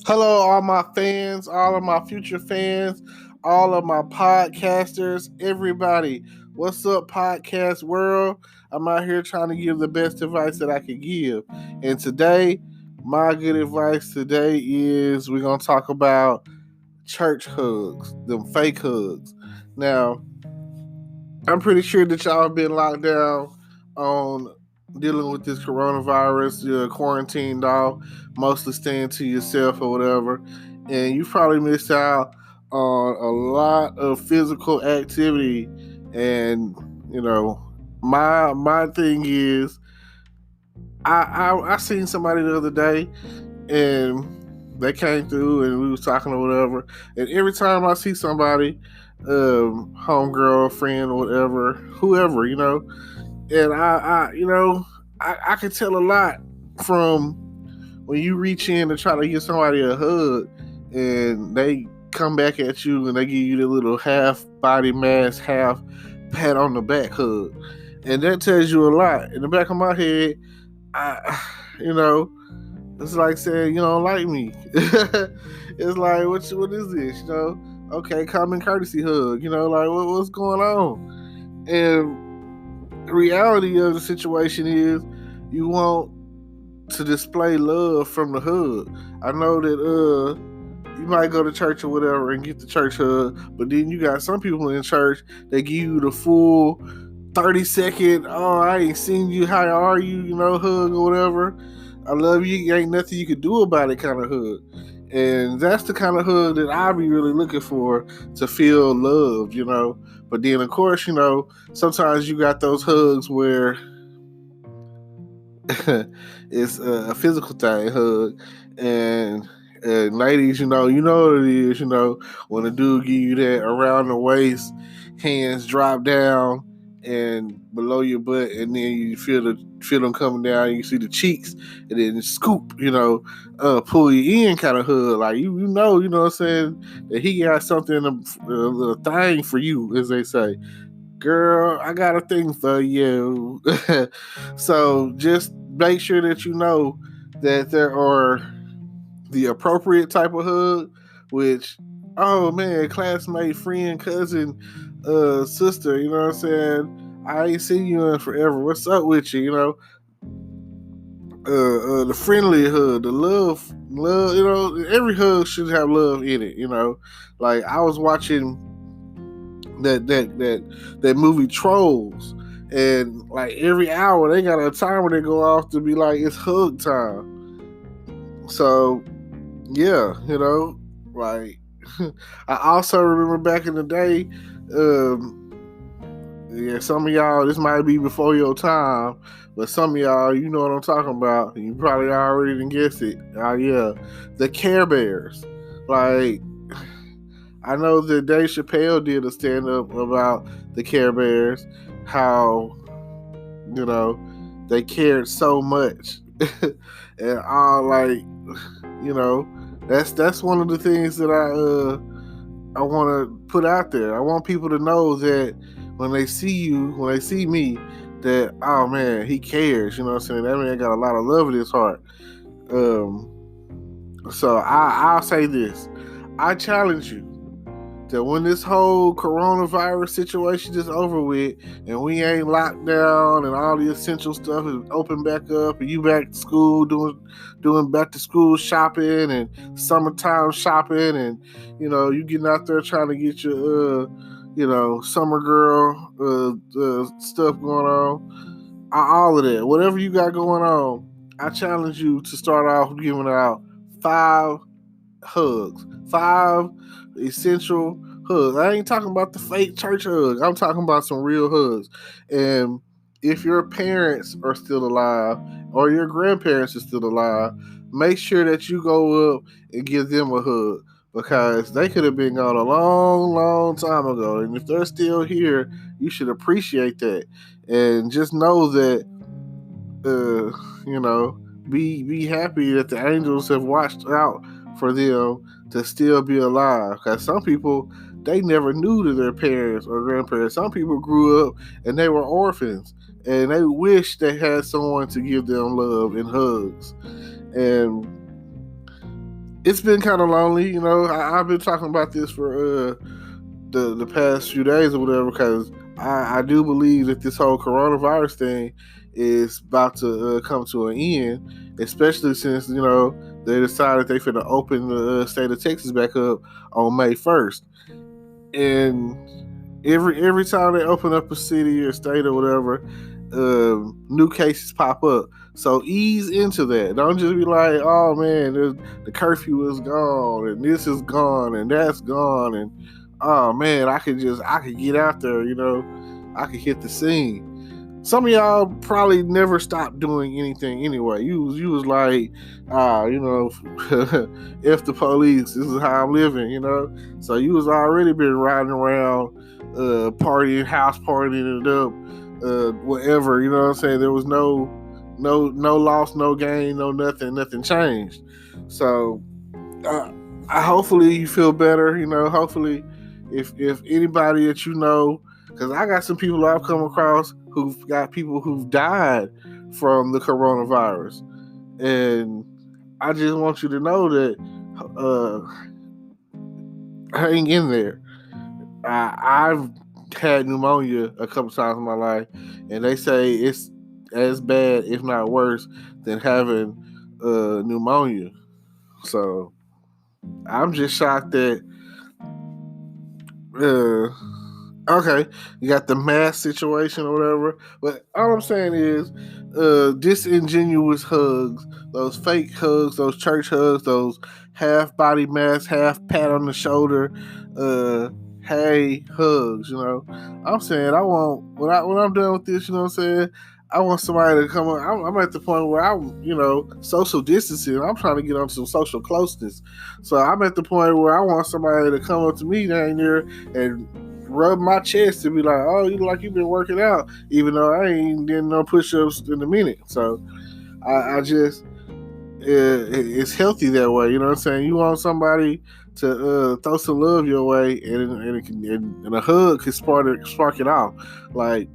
Hello, all my fans, all of my future fans, all of my podcasters, everybody. What's up, podcast world? I'm out here trying to give the best advice that I could give. And today, my good advice today is we're going to talk about church hugs, them fake hugs. Now, I'm pretty sure that y'all have been locked down on dealing with this coronavirus. You're quarantined off, mostly staying to yourself or whatever. And you probably missed out on a lot of physical activity. And, you know, my thing is I seen somebody the other day and they came through and we was talking or whatever. And every time I see somebody, homegirl, friend, or whatever, whoever, and I can tell a lot from when you reach in to try to give somebody a hug and they come back at you and they give you the little half body mass, half pat on the back hug. And that tells you a lot. In the back of my head, you know, it's like saying you don't like me. It's like what is this? Okay, common courtesy hug. Like what's going on? And the reality of the situation is you want to display love from the hug. I know that you might go to church or whatever and get the church hug, but then you got some people in church that give you the full 30-second, oh, I ain't seen you, how are you, hug or whatever. I love you, ain't nothing you can do about it kind of hug. And that's the kind of hug that I be really looking for to feel loved, But then, of course, sometimes you got those hugs where it's a physical thing, hug. And ladies, you know what it is, when a dude give you that around the waist, hands drop down and below your butt, and then you feel them coming down. You see the cheeks, and then scoop, pull you in, kind of hug. Like you know what I'm saying, that he got something, a thing for you, as they say. Girl, I got a thing for you. So just make sure that you know that there are the appropriate type of hug, which, oh man, classmate, friend, cousin, sister, you know what I'm saying? I ain't seen you in forever. What's up with you? The friendly hug, the love, every hug should have love in it, Like I was watching that movie Trolls, and like every hour they got a timer that go off to be like it's hug time. So yeah, like I also remember back in the day, yeah, some of y'all, this might be before your time, but some of y'all, you know what I'm talking about. You probably already didn't guess it. Oh yeah, the Care Bears. Like I know that Dave Chappelle did a stand up about the Care Bears, how they cared so much, and all like that's one of the things that I want to put out there. I want people to know that when they see you, when they see me, that oh man, he cares. You know what I'm saying? That man got a lot of love in his heart. So I'll say this: I challenge you that when this whole coronavirus situation is over with and we ain't locked down and all the essential stuff is open back up and you back to school doing back to school shopping and summertime shopping, and you getting out there trying to get your summer girl stuff going on, all of that, whatever you got going on, I challenge you to start off giving out 5 hugs, 5 essential hugs. I ain't talking about the fake church hugs. I'm talking about some real hugs. And if your parents are still alive or your grandparents are still alive, make sure that you go up and give them a hug, because they could have been gone a long, long time ago. And if they're still here, you should appreciate that. And just know that, be happy that the angels have watched out for them to still be alive. Because some people, they never knew to their parents or grandparents. Some people grew up and they were orphans, and they wish they had someone to give them love and hugs. And it's been kind of lonely. I've been talking about this for the past few days or whatever, because I do believe that this whole coronavirus thing is about to come to an end, especially since they decided they finna open the state of Texas back up on May 1st, and every time they open up a city or state or whatever, new cases pop up. So ease into that. Don't just be like, oh man, the curfew is gone and this is gone and that's gone, and oh man, I could get out there. I could hit the scene. Some of y'all probably never stopped doing anything anyway. You was like, if the police, this is how I'm living. So you was already been riding around, partying, house partying it up, whatever. You know what I'm saying? There was no loss, no gain, no nothing changed. So, hopefully you feel better. Hopefully, if anybody that because I got some people I've come across who've got people who've died from the coronavirus, and I just want you to know that hang in there. I've had pneumonia a couple times in my life, and they say it's as bad, if not worse, than having pneumonia. So I'm just shocked that okay, you got the mask situation or whatever, but all I'm saying is disingenuous hugs, those fake hugs, those church hugs, those half body masks, half pat on the shoulder, hey hugs. I'm saying I want when I'm done with this. What I'm saying, I want somebody to come on. I'm at the point where I'm social distancing. I'm trying to get on some social closeness. So I'm at the point where I want somebody to come up to me down there and rub my chest and be like, oh, you look like you've been working out, even though I ain't did no push-ups in a minute. So I just, it's healthy that way. You know what I'm saying? You want somebody to throw some love your way, and a hug could spark it off. Like,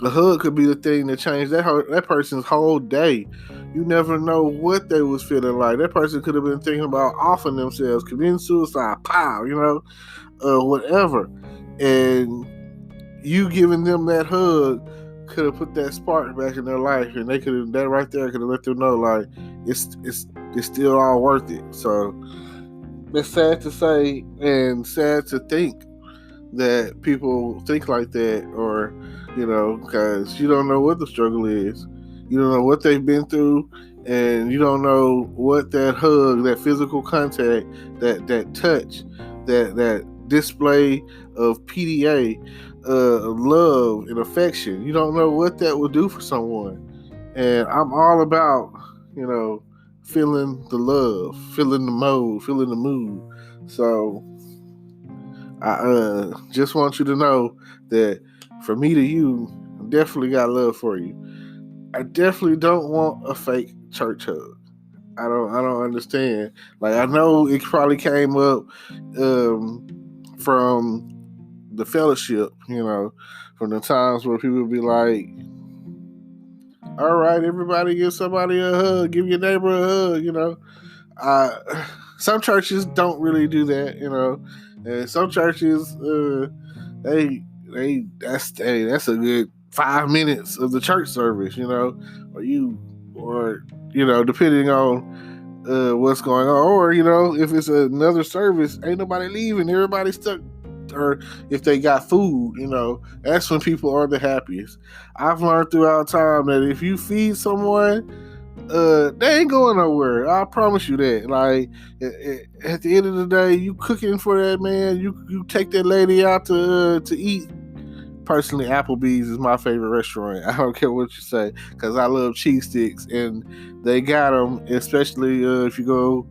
a hug could be the thing that changed that person's whole day. You never know what they was feeling like. That person could have been thinking about offing themselves, committing suicide, whatever. And you giving them that hug could have put that spark back in their life, and they could have, that right there could have let them know, like, it's still all worth it. So it's sad to say and sad to think that people think like that, or because you don't know what the struggle is, you don't know what they've been through, and you don't know what that hug, that physical contact, that touch, that display of PDA, love and affection, you don't know what that will do for someone. And I'm all about feeling the love, feeling the mode, feeling the mood. So I just want you to know that from me to you, I definitely got love for you. I definitely don't want a fake church hug. I don't understand. Like, I know it probably came up from the fellowship, from the times where people would be like, all right, everybody give somebody a hug, give your neighbor a hug. Some churches don't really do that, and some churches, that's a good 5 minutes of the church service, or depending on what's going on, or if it's another service, ain't nobody leaving, everybody's stuck. Or if they got food, that's when people are the happiest. I've learned throughout time that if you feed someone, they ain't going nowhere. I promise you that. Like, at the end of the day, you cooking for that man. You take that lady out to eat. Personally, Applebee's is my favorite restaurant. I don't care what you say, because I love cheese sticks, and they got them, especially if you go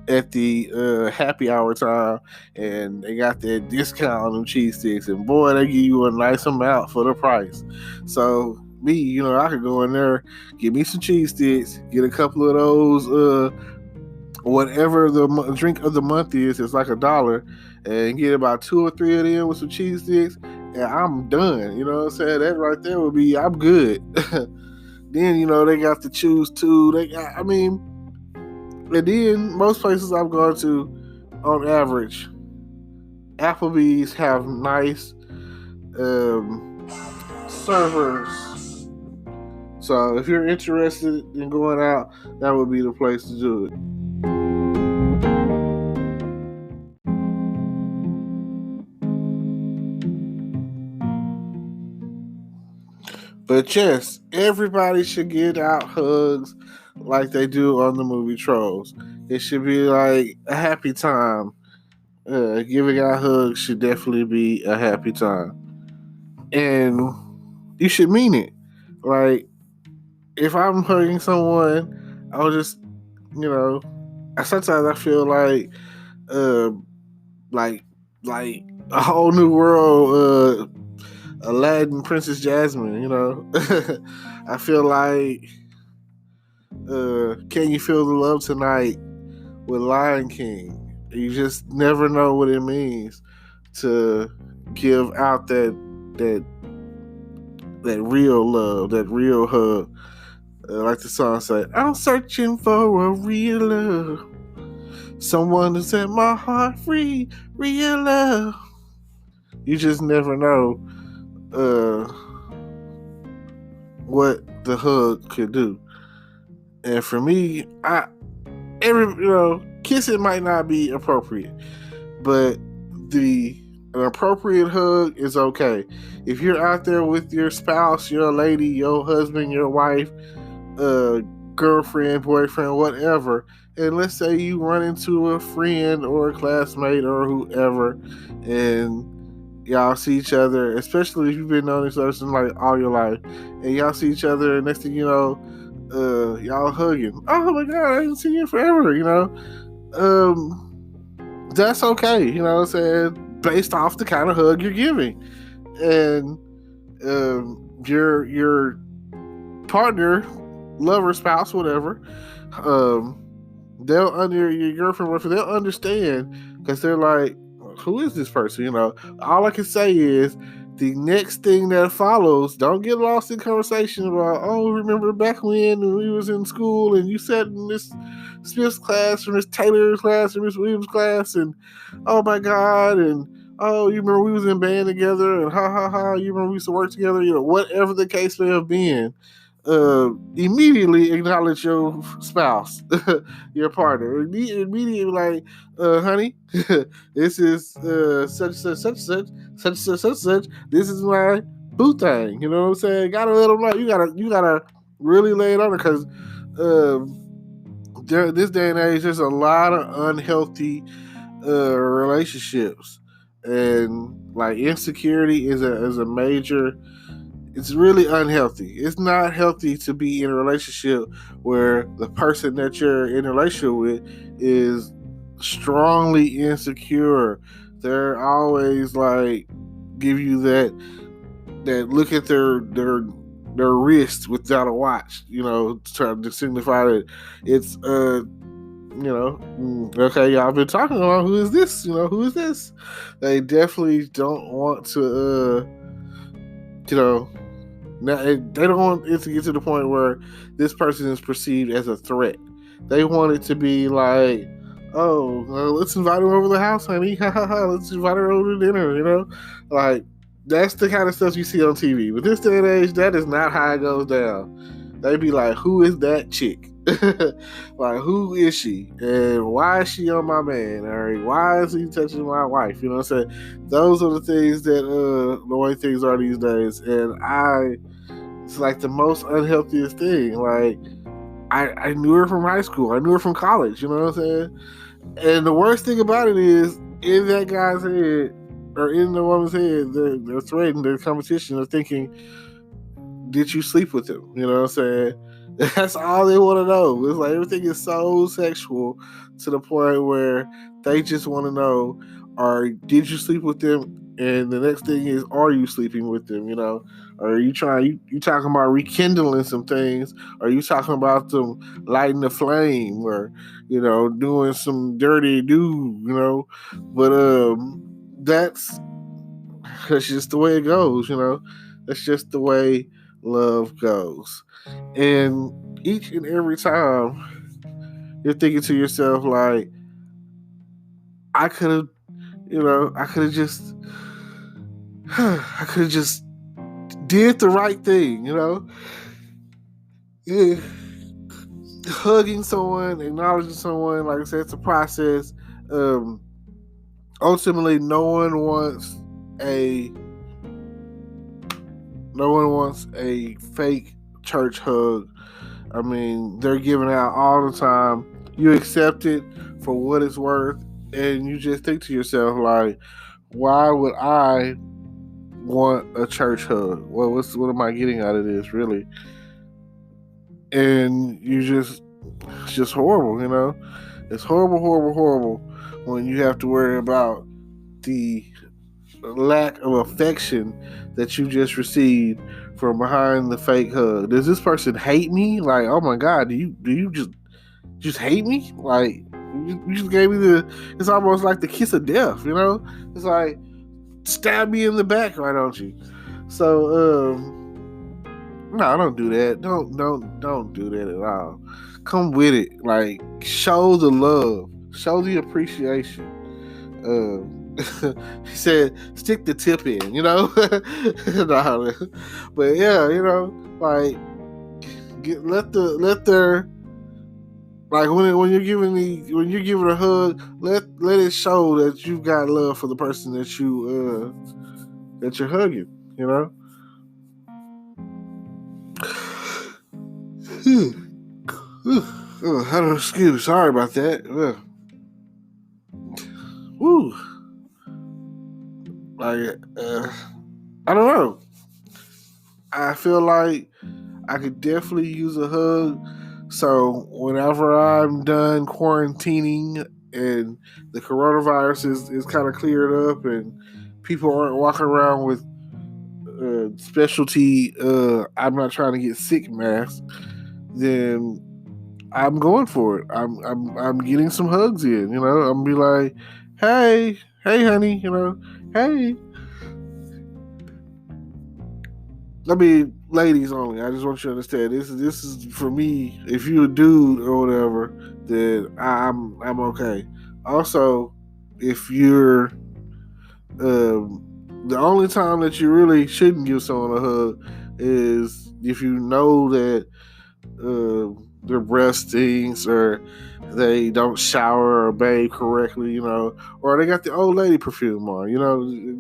at the happy hour time, and they got that discount on them cheese sticks, and boy, they give you a nice amount for the price. So me, I could go in there, get me some cheese sticks, get a couple of those, whatever the drink of the month is, it's like $1, and get about 2 or 3 of them with some cheese sticks, and I'm done. You know what I'm saying? That right there would be, I'm good. Then, they got to choose too. And then most places I've gone to, on average, Applebee's have nice servers. So if you're interested in going out, that would be the place to do it. But yes, everybody should get out hugs like they do on the movie Trolls. It should be like a happy time. Giving out hugs should definitely be a happy time. And you should mean it. Like, if I'm hugging someone, I'll just, you know, sometimes I feel uh, like, like a whole new world, Aladdin, Princess Jasmine. I feel like, Can You Feel the Love Tonight with Lion King. You just never know what it means to give out that real love, that real hug. Like the song say, I'm searching for a real love. Someone to set my heart free, real love. You just never know what the hug could do. And for me, kissing might not be appropriate, but an appropriate hug is okay. If you're out there with your spouse, your lady, your husband, your wife, girlfriend, boyfriend, whatever, and let's say you run into a friend or a classmate or whoever, and y'all see each other, especially if you've been knowing this person like all your life, and y'all see each other, and next thing you know, y'all hugging. Oh my God, I haven't seen you forever, that's okay, you know what I'm saying, based off the kind of hug you're giving. And your partner, lover, spouse, whatever, your girlfriend, whatever, they'll understand, because they're like, who is this person? All I can say is the next thing that follows, don't get lost in conversation about, oh, remember back when we was in school and you sat in Miss Smith's class or Miss Taylor's class or Miss Williams' class, and oh my God, and oh, you remember we was in band together, and ha ha ha, you remember we used to work together, whatever the case may have been. Immediately acknowledge your spouse, your partner. Immediately like, honey, this is such such. This is my boo thing. You know what I'm saying? Gotta let them know. You gotta really lay it on her, because this day and age, there's a lot of unhealthy relationships, and like insecurity is a major. It's really unhealthy. It's not healthy to be in a relationship where the person that you're in a relationship with is strongly insecure. They're always like give you that look at their wrist without a watch, trying to signify that it's okay, y'all been talking about who is this? Who is this? They definitely don't want to now, they don't want it to get to the point where this person is perceived as a threat. They want it to be like, oh, let's invite her over to the house, honey. Let's invite her over to dinner, Like, that's the kind of stuff you see on TV. But this day and age, that is not how it goes down. They be like, who is that chick? Like, who is she? And why is she on my man? Or why is he touching my wife? You know what I'm saying? Those are the things that the way things are these days. And it's like the most unhealthiest thing. Like, I knew her from high school. I knew her from college. You know what I'm saying? And the worst thing about it is, in that guy's head, or in the woman's head, they're threatened, they're competition, they're thinking, did you sleep with him? You know what I'm saying? That's all they want to know. It's like everything is so sexual to the point where they just want to know, or did you sleep with them? And the next thing is, are you sleeping with them? Or are you you talking about rekindling some things? Or are you talking about them lighting the flame, or doing some dirty do? But that's just the way it goes. That's just the way love goes. And each and every time You're thinking to yourself like, I could have, I could have just, I could have just did the right thing, Yeah. Hugging someone, acknowledging someone, like I said, it's a process. Ultimately, a no one wants a fake church hug. I mean, they're giving out all the time. You accept it for what it's worth, and you just think to yourself, like, why would I want a church hug? Well, what am I getting out of this, really? And it's just horrible, It's horrible, horrible, horrible when you have to worry about the lack of affection that you just received from behind the fake hug. Does this person hate me? Like, oh my God, do you just hate me? Like, you just gave me it's almost like the kiss of death, It's like, stab me in the back, why don't you? So, no, don't do that. Don't do that at all. Come with it. Like, show the love, show the appreciation. He said, stick the tip in, no, but yeah, like, let their like when you're giving a hug, let it show that you've got love for the person that you're hugging, Excuse me, sorry about that. Woo. Like, I don't know. I feel like I could definitely use a hug. So whenever I'm done quarantining and the coronavirus is kind of cleared up and people aren't walking around with specialty I'm not trying to get sick mask, then I'm going for it. I'm getting some hugs in, I'm be like, hey honey, hey. I mean, ladies only. I just want you to understand this is for me. If you're a dude or whatever, then I'm okay. Also, if you're the only time that you really shouldn't give someone a hug is if you know that their breath stinks or they don't shower or bathe correctly, or they got the old lady perfume on,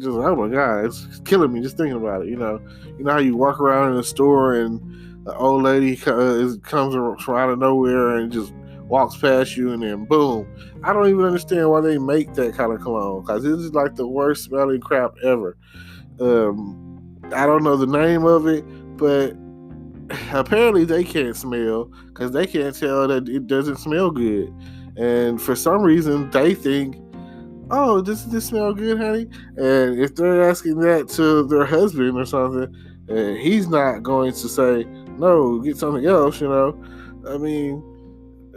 just, oh my God, it's killing me just thinking about it, You know how you walk around in a store and the old lady comes from out of nowhere and just walks past you and then boom. I don't even understand why they make that kind of cologne, because this is like the worst smelling crap ever. I don't know the name of it, but apparently they can't smell because they can't tell that it doesn't smell good. And for some reason, they think, oh, does this smell good, honey? And if they're asking that to their husband or something, he's not going to say, no, get something else, I mean,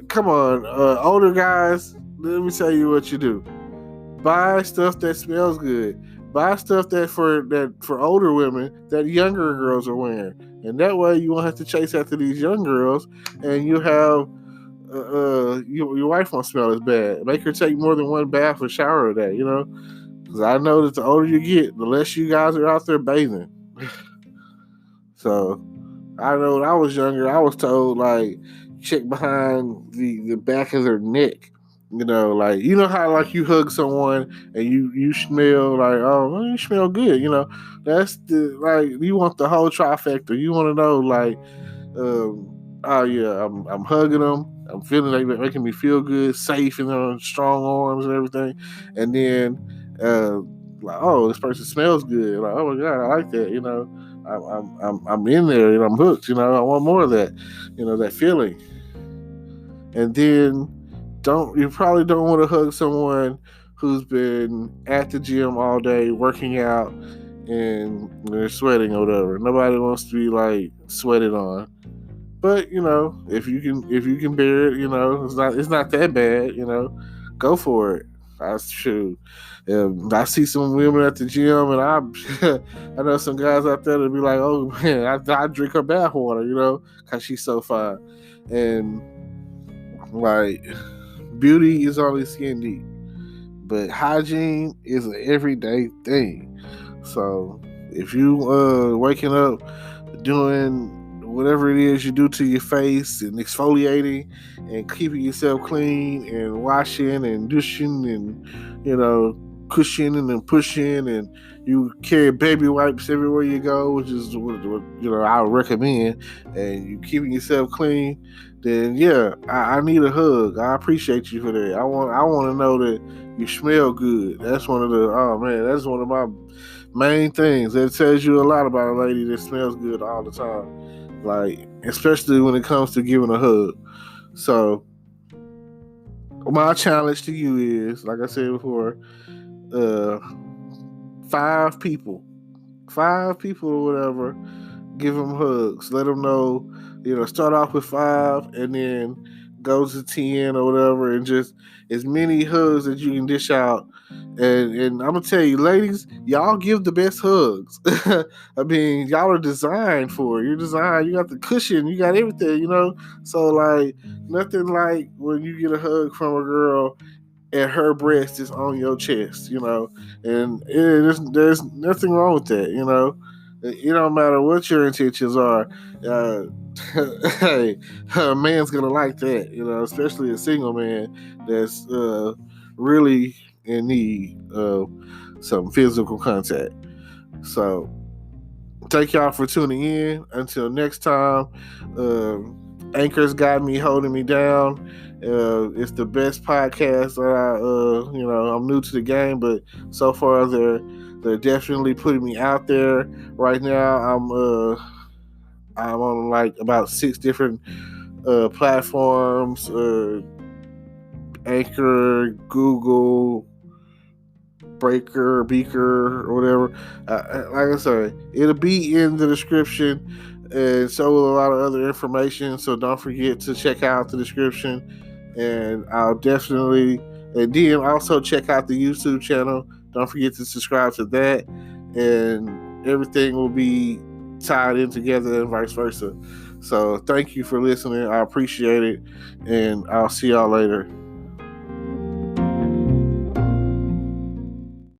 come on, older guys, let me tell you what you do. Buy stuff that smells good. Buy stuff that for older women that younger girls are wearing, and that way you won't have to chase after these young girls, and you have your wife won't smell as bad. Make her take more than one bath or shower a day, because I know that the older you get, the less you guys are out there bathing. So I know when I was younger, I was told like check behind the back of their neck. Like how like you hug someone and you smell like, oh, well, you smell good. That's the like you want the whole trifecta. You want to know like, oh yeah, I'm hugging them. I'm feeling like they're making me feel good, safe in their strong arms and everything. And then like, oh, this person smells good. Like, oh my God, I like that. I'm in there and I'm hooked. I want more of that. That feeling. And then you probably don't want to hug someone who's been at the gym all day working out and they're sweating or whatever. Nobody wants to be like sweated on. But if you can bear it, it's not that bad. Go for it. That's true. I see some women at the gym, and I know some guys out there that be like, "Oh man, I drink her bath water," because she's so fine. And Like, beauty is only skin deep, but hygiene is an everyday thing. So if you waking up doing whatever it is you do to your face and exfoliating and keeping yourself clean and washing and douching and cushioning and pushing, and you carry baby wipes everywhere you go, which is what I would recommend, and you keeping yourself clean, then yeah, I need a hug. I appreciate you for that. I want to know that you smell good. That's one of that's one of my main things. That tells you a lot about a lady that smells good all the time. Like, especially when it comes to giving a hug. So my challenge to you is, like I said before, uh, 5 people, 5 people or whatever. Give them hugs. Let them know. Start off with 5, and then go to 10 or whatever, and just as many hugs that you can dish out. And I'm gonna tell you, ladies, y'all give the best hugs. I mean, y'all are designed for it. You're designed. You got the cushion. You got everything. So like nothing like when you get a hug from a girl and her breast is on your chest, and there's nothing wrong with that. It don't matter what your intentions are. Uh, hey, a man's gonna like that, especially a single man that's really in need of some physical contact. So, thank y'all for tuning in. Until next time, Anchor's got me holding me down. It's the best podcast that I'm new to the game, but so far they're definitely putting me out there. Right now, I'm on like about 6 different platforms: Anchor, Google, Breaker, Beaker, or whatever. Like I said, it'll be in the description, and so will a lot of other information. So don't forget to check out the description, and I'll definitely, and then also check out the YouTube channel. Don't forget to subscribe to that, and everything will be tied in together and vice versa. So thank you for listening. I appreciate it, and I'll see y'all later.